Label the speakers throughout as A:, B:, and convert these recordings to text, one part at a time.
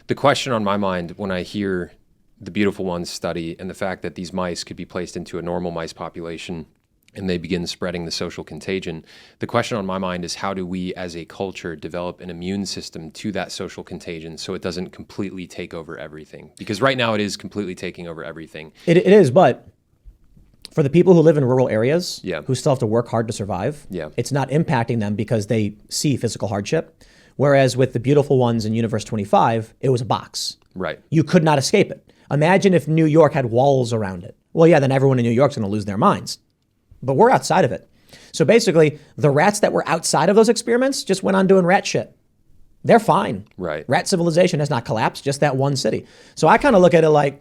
A: The question on my mind when I hear the Beautiful Ones study and the fact that these mice could be placed into a normal mice population and they begin spreading the social contagion, the question on my mind is how do we as a culture develop an immune system to that social contagion so it doesn't completely take over everything? Because right now it is completely taking over everything.
B: It is, but for the people who live in rural areas,
A: Yeah.
B: who still have to work hard to survive,
A: Yeah.
B: it's not impacting them because they see physical hardship. Whereas with the Beautiful Ones in Universe 25, it was a box.
A: Right.
B: You could not escape it. Imagine if New York had walls around it. Well, yeah, then everyone in New York's going to lose their minds. But we're outside of it. So basically, the rats that were outside of those experiments just went on doing rat shit. They're fine.
A: Right.
B: Rat civilization has not collapsed, just that one city. So I kind of look at it like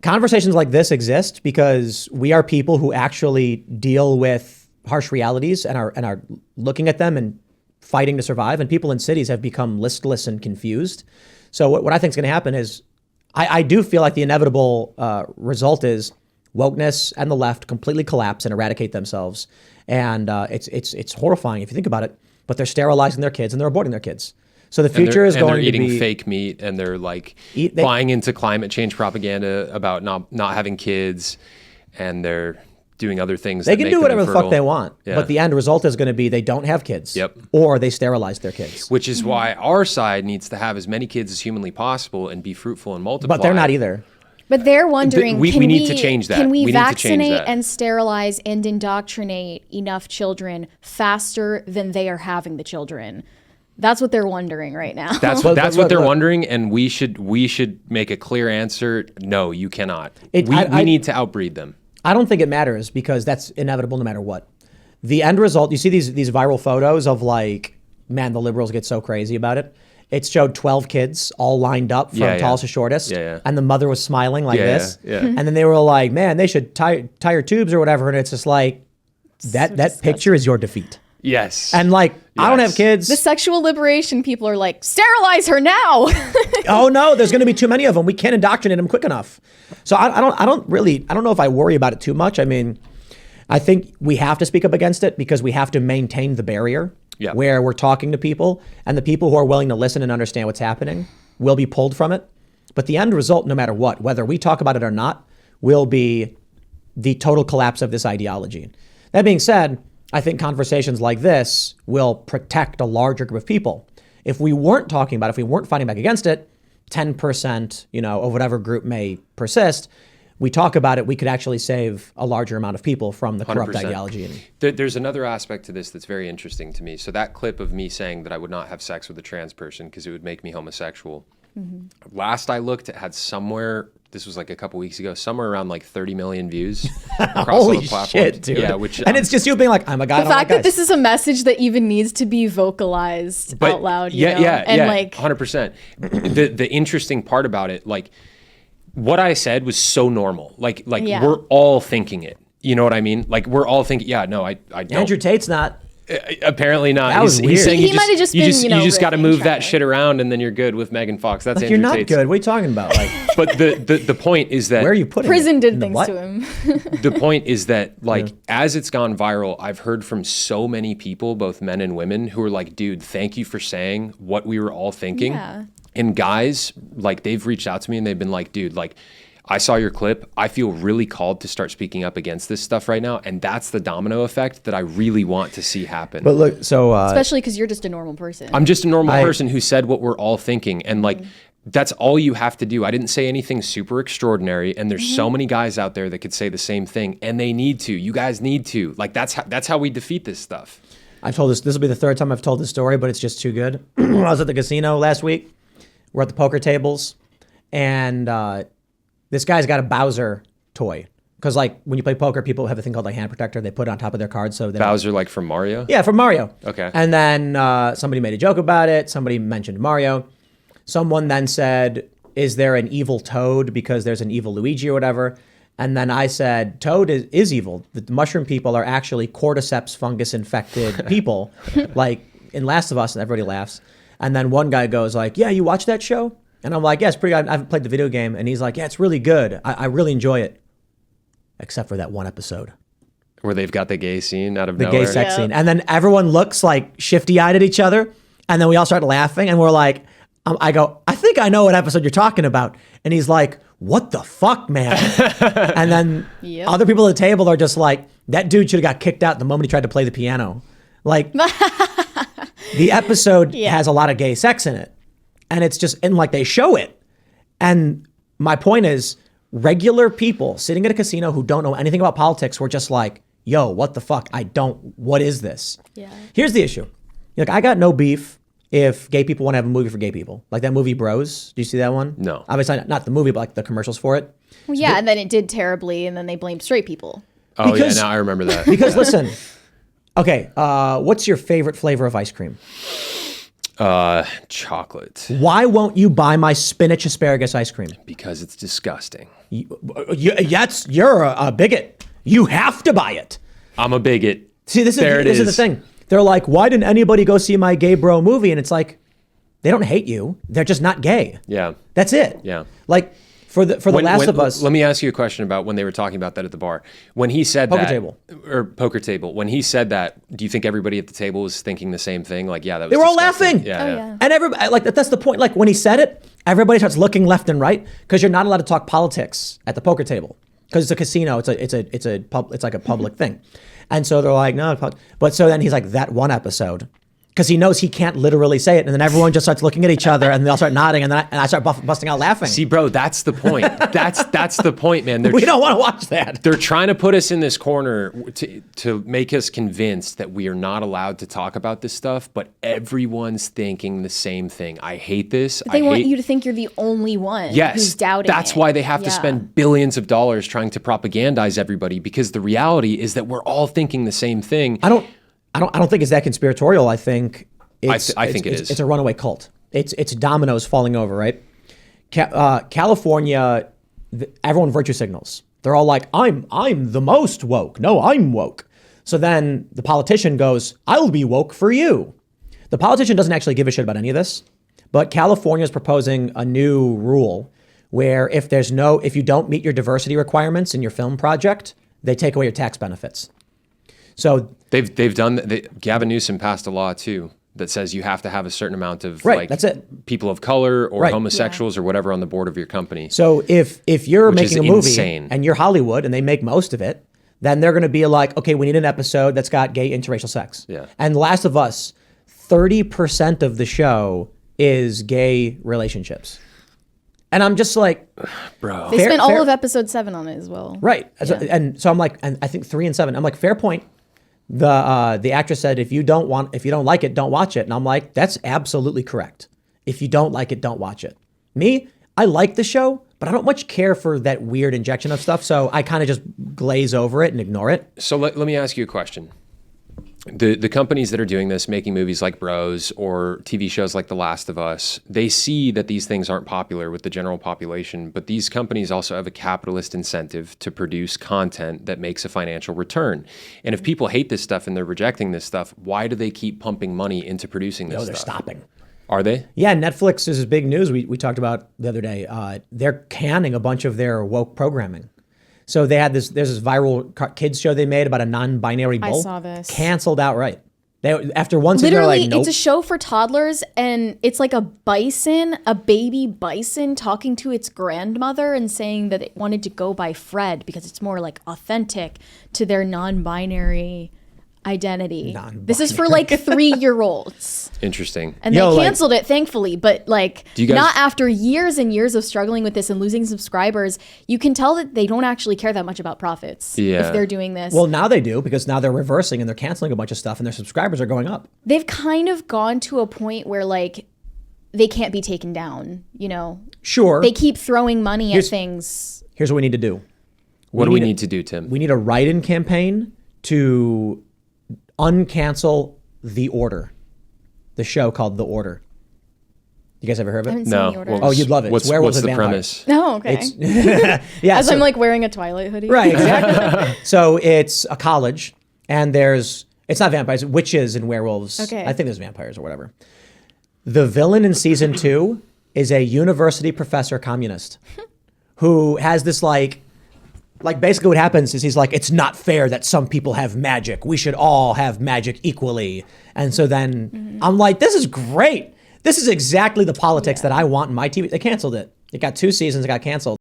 B: conversations like this exist because we are people who actually deal with harsh realities and are looking at them and fighting to survive. And people in cities have become listless and confused. So what I think is going to happen is I do feel like the inevitable result is wokeness and the left completely collapse and eradicate themselves. And it's horrifying if you think about it, but they're sterilizing their kids and they're aborting their kids. So the future is going to be...
A: they're eating fake meat and they're like buying into climate change propaganda about not having kids, and they're doing other things.
B: They can do whatever the fuck they want,
A: Yeah.
B: but the end result is going to be they don't have kids.
A: Yep.
B: Or they sterilize their kids.
A: Which is why our side needs to have as many kids as humanly possible and be fruitful and multiply.
B: But they're not either.
C: But they're wondering,
A: we need to change that.
C: Can we
A: We need to change
C: vaccinate
A: that.
C: and sterilize and indoctrinate enough children faster than they are having the children? That's what they're wondering right now.
A: That's what they're wondering, and we should make a clear answer. No, you cannot. We need to outbreed them.
B: I don't think it matters because that's inevitable no matter what. The end result, you see these viral photos of like, man, the liberals get so crazy about it. It showed 12 kids all lined up from tallest to shortest.
A: Yeah.
B: And the mother was smiling like this.
A: Yeah.
B: And then they were like, man, they should tie your tubes or whatever. And it's just like, that picture is your defeat.
A: Yes.
B: And like, I don't have kids.
C: The sexual liberation people are like, sterilize her now.
B: Oh no, there's going to be too many of them. We can't indoctrinate them quick enough. So I don't know if I worry about it too much. I mean, I think we have to speak up against it because we have to maintain the barrier where we're talking to people, and the people who are willing to listen and understand what's happening will be pulled from it. But the end result, no matter what, whether we talk about it or not, will be the total collapse of this ideology. That being said, I think conversations like this will protect a larger group of people. If we weren't talking about it, if we weren't fighting back against it, 10%, of whatever group may persist, we talk about it, we could actually save a larger amount of people from the corrupt
A: 100%.
B: ideology.
A: There's another aspect to this that's very interesting to me. So that clip of me saying that I would not have sex with a trans person because it would make me homosexual. Mm-hmm. Last I looked, it had somewhere, this was like a couple weeks ago, somewhere around like 30 million views across all
B: Holy
A: the platforms.
B: shit, dude.
A: Yeah,
B: and it's just you being like, I'm a guy.
C: The fact that this is a message that even needs to be vocalized out loud. And
A: 100%. The interesting part about it, like what I said was so normal. Like we're all thinking it. You know what I mean? Like we're all thinking, I don't.
B: Andrew Tate's not.
A: Apparently not.
B: That was weird.
A: He's saying
C: He might have just been,
A: you just got to
C: riffing,
A: move that
C: trying.
A: shit around and then you're good with Megan Fox. That's
B: Like,
A: Andrew
B: you're not
A: Tate's.
B: good. What are you talking about? Like,
A: But the point is that
B: where are you putting
C: Prison
B: it?
C: did
B: In the
C: things
B: what?
C: to him.
A: the point is that as it's gone viral, I've heard from so many people, both men and women, who are like, dude, thank you for saying what we were all thinking.
C: Yeah.
A: And guys, like they've reached out to me and they've been like, dude, like I saw your clip. I feel really called to start speaking up against this stuff right now. And that's the domino effect that I really want to see happen.
B: But look, so
C: Especially because you're just a normal person.
A: I'm just a normal person who said what we're all thinking. And like, that's all you have to do. I didn't say anything super extraordinary. And there's so many guys out there that could say the same thing, and they need to. You guys need to. Like, that's how we defeat this stuff.
B: I've told this will be the third time I've told this story, but it's just too good. I was at the casino last week. We're at the poker tables, and this guy's got a Bowser toy. Because like when you play poker, people have a thing called like hand protector. They put it on top of their cards so they
A: Bowser, like from Mario?
B: Yeah, from Mario.
A: Okay.
B: And then somebody made a joke about it. Somebody mentioned Mario. Someone then said, is there an evil Toad because there's an evil Luigi or whatever? And then I said, Toad is evil. The mushroom people are actually cordyceps fungus infected people, like in Last of Us, and everybody laughs. And then one guy goes like, yeah, you watch that show? And I'm like, yeah, it's pretty good. I haven't played the video game. And he's like, yeah, it's really good. I really enjoy it. Except for that one episode.
A: Where they've got the gay scene out of
B: The
A: nowhere.
B: gay sex scene. And then everyone looks like shifty-eyed at each other. And then we all start laughing and we're like, I go, I think I know what episode you're talking about. And he's like, what the fuck, man? And then other people at the table are just like, that dude should have got kicked out the moment he tried to play the piano. Like, the episode has a lot of gay sex in it. And it's just, and like they show it. And my point is, regular people sitting at a casino who don't know anything about politics were just like, yo, what the fuck? What is this? Yeah. Here's the issue. Like, I got no beef if gay people want to have a movie for gay people. Like that movie Bros. Do you see that one?
A: No.
B: Obviously not the movie, but like the commercials for it.
C: Well, yeah, and then it did terribly, and then they blamed straight people.
A: Oh, yeah, now I remember that.
B: Because listen, okay, what's your favorite flavor of ice cream?
A: Chocolate.
B: Why won't you buy my spinach asparagus ice cream?
A: Because it's disgusting.
B: You're a bigot. You have to buy it.
A: I'm a bigot.
B: See, this is the thing. They're like, why didn't anybody go see my gay bro movie? And it's like, they don't hate you. They're just not gay.
A: Yeah.
B: That's it.
A: Yeah.
B: Like for the Last of Us.
A: Let me ask you a question about when they were talking about that at the bar. When he said
B: poker table.
A: When he said that, do you think everybody at the table was thinking the same thing? Like, yeah, that was
B: They were all
A: disgusting.
B: laughing.
A: Yeah.
B: And everybody, like, that's the point. Like when he said it, everybody starts looking left and right because you're not allowed to talk politics at the poker table because it's a casino. It's like a public thing. And so they're like, no, but so then he's like, that one episode, because he knows he can't literally say it. And then everyone just starts looking at each other and they all start nodding. And then I start busting out laughing.
A: See, bro, that's the point. That's the point, man.
B: We don't want to watch that.
A: They're trying to put us in this corner to make us convinced that we are not allowed to talk about this stuff, but everyone's thinking the same thing. I hate this.
C: They want you to think you're the only one who's doubting
A: That's
C: it.
A: why they have to spend billions of dollars trying to propagandize everybody, because the reality is that we're all thinking the same thing.
B: I don't think it's that conspiratorial. I think
A: I think it is.
B: It's a runaway cult. It's dominoes falling over, right? California, everyone virtue signals. They're all like, I'm the most woke. No, I'm woke. So then the politician goes, I'll be woke for you. The politician doesn't actually give a shit about any of this, but California is proposing a new rule where if you don't meet your diversity requirements in your film project, they take away your tax benefits. So
A: they've done. Gavin Newsom passed a law too that says you have to have a certain amount of
B: that's it.
A: People of color or homosexuals or whatever on the board of your company.
B: So if you're making a movie
A: insane.
B: And you're Hollywood and they make most of it, then they're going to be like, okay, we need an episode that's got gay interracial sex.
A: Yeah.
B: And Last of Us, 30% of the show is gay relationships. And I'm just like,
A: bro,
C: they spent all of episode 7 on it as well.
B: Right. Yeah. And so I'm like, and I think 3 and 7, I'm like, fair point. The actress said, if you don't like it, don't watch it. And I'm like, that's absolutely correct. If you don't like it, don't watch it. Me, I like the show, but I don't much care for that weird injection of stuff. So I kind of just glaze over it and ignore it.
A: So let me ask you a question. The companies that are doing this, making movies like Bros or TV shows like The Last of Us, they see that these things aren't popular with the general population, but these companies also have a capitalist incentive to produce content that makes a financial return. And if people hate this stuff and they're rejecting this stuff, why do they keep pumping money into producing this stuff?
B: They're stopping.
A: Are they?
B: Yeah, Netflix is big news we talked about the other day. They're canning a bunch of their woke programming. So there's this viral kids show they made about a non-binary bull.
C: I saw this.
B: Canceled outright. After one season,
C: Literally,
B: they're like, nope.
C: It's a show for toddlers, and it's like a baby bison talking to its grandmother and saying that it wanted to go by Fred because it's more like authentic to their non-binary identity. This is for like 3-year-olds.
A: Interesting.
C: And they canceled it, thankfully. But not after years and years of struggling with this and losing subscribers, you can tell that they don't actually care that much about profits if they're doing this.
B: Well, now they do, because now they're reversing and they're canceling a bunch of stuff and their subscribers are going up.
C: They've kind of gone to a point where they can't be taken down,
B: Sure.
C: They keep throwing money at things.
B: Here's what we need to do.
A: What do we need to do, Tim?
B: We need a write-in campaign to uncancel The Order, the show called The Order. You guys ever heard of it?
C: I haven't seen The Order.
B: Oh, you'd love it.
A: What's the premise?
C: Oh, okay. I'm wearing a Twilight hoodie.
B: Right, exactly. So it's a college, and it's not vampires, witches and werewolves.
C: Okay.
B: I think there's vampires or whatever. The villain in season 2 is a university professor communist who has this basically what happens is he's like, it's not fair that some people have magic. We should all have magic equally. And so then I'm like, this is great. This is exactly the politics that I want in my TV. They canceled it. It got 2 seasons. It got canceled.